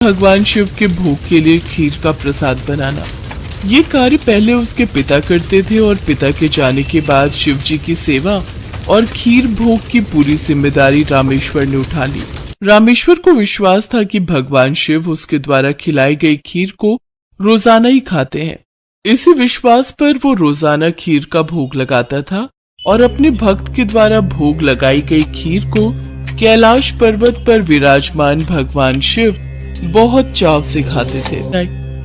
भगवान शिव के भोग के लिए खीर का प्रसाद बनाना। ये कार्य पहले उसके पिता करते थे और पिता के जाने के बाद शिव जी की सेवा और खीर भोग की पूरी जिम्मेदारी रामेश्वर ने उठा ली। रामेश्वर को विश्वास था कि भगवान शिव उसके द्वारा खिलाई गई खीर को रोजाना ही खाते हैं। इसी विश्वास पर वो रोजाना खीर का भोग लगाता था और अपने भक्त के द्वारा भोग लगाई गई खीर को कैलाश पर्वत पर विराजमान भगवान शिव बहुत चाव से खाते थे।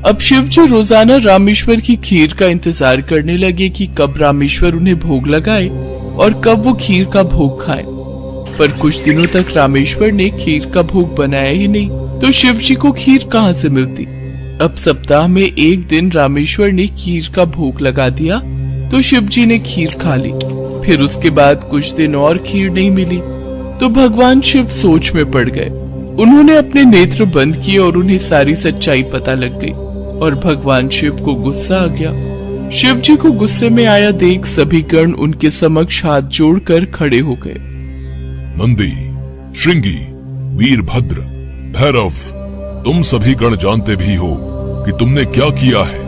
अब शिव जी रोजाना रामेश्वर की खीर का इंतजार करने लगे कि कब रामेश्वर उन्हें भोग लगाए और कब वो खीर का भोग खाए। पर कुछ दिनों तक रामेश्वर ने खीर का भोग बनाया ही नहीं, तो शिव जी को खीर कहाँ से मिलती। अब सप्ताह में एक दिन रामेश्वर ने खीर का भोग लगा दिया तो शिव जी ने खीर खा ली। फिर उसके बाद कुछ दिन और खीर नहीं मिली तो भगवान शिव सोच में पड़ गए। उन्होंने अपने नेत्र बंद किए और उन्हें सारी सच्चाई पता लग गई और भगवान शिव को गुस्सा आ गया। शिव जी को गुस्से में आया देख सभी गण उनके समक्ष हाथ जोड़कर खड़े हो गए। नंदी, श्रृंगी, वीरभद्र, भैरव, तुम सभी गण जानते भी हो कि तुमने क्या किया है।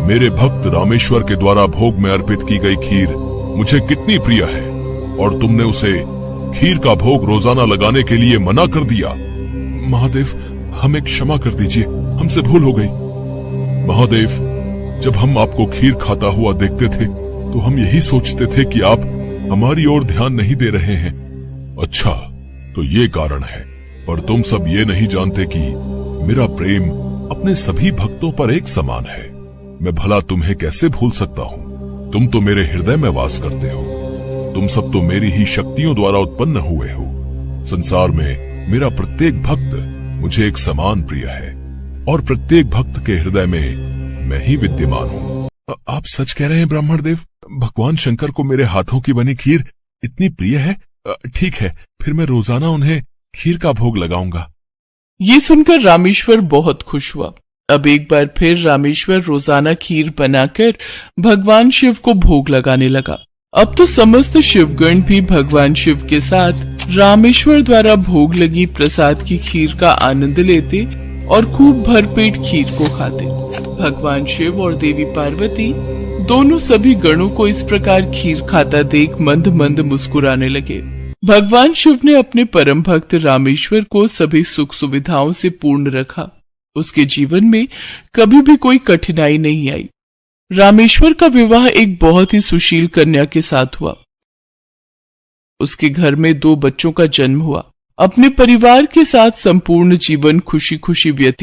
मेरे भक्त रामेश्वर के द्वारा भोग में अर्पित की गई खीर मुझे कितनी प्रिय है और तुमने उसे खीर का भोग रोजाना लगाने के लिए मना कर दिया। महादेव, हमें क्षमा कर दीजिए, हमसे भूल हो गई। महादेव, जब हम आपको खीर खाता हुआ देखते थे तो हम यही सोचते थे कि आप हमारी ओर ध्यान नहीं दे रहे हैं। अच्छा, तो ये कारण है। पर तुम सब ये नहीं जानते कि मेरा प्रेम अपने सभी भक्तों पर एक समान है। मैं भला तुम्हें कैसे भूल सकता हूँ। तुम तो मेरे हृदय में वास करते हो। तुम सब तो मेरी ही शक्तियों द्वारा उत्पन्न हुए हो। संसार में मेरा प्रत्येक भक्त मुझे एक समान प्रिय है और प्रत्येक भक्त के हृदय में मैं ही विद्यमान हूँ। आप सच कह रहे हैं ब्राह्मण देव, भगवान शंकर को मेरे हाथों की बनी खीर इतनी प्रिय है। ठीक है, फिर मैं रोजाना उन्हें खीर का भोग लगाऊंगा। ये सुनकर रामेश्वर बहुत खुश हुआ। अब एक बार फिर रामेश्वर रोजाना खीर बनाकर भगवान शिव को भोग लगाने लगा। अब तो समस्त शिवगण भी भगवान शिव के साथ रामेश्वर द्वारा भोग लगी प्रसाद की खीर का आनंद लेते और खूब भरपेट खीर को खाते। भगवान शिव और देवी पार्वती दोनों सभी गणों को इस प्रकार खीर खाता देख मंद मंद मुस्कुराने लगे। भगवान शिव ने अपने परम भक्त रामेश्वर को सभी सुख सुविधाओं से पूर्ण रखा। उसके जीवन में कभी भी कोई कठिनाई नहीं आई। रामेश्वर का विवाह एक बहुत ही सुशील कन्या के साथ हुआ। उसके घर में 2 बच्चों का जन्म हुआ। अपने परिवार के साथ संपूर्ण जीवन खुशी खुशी व्यतीत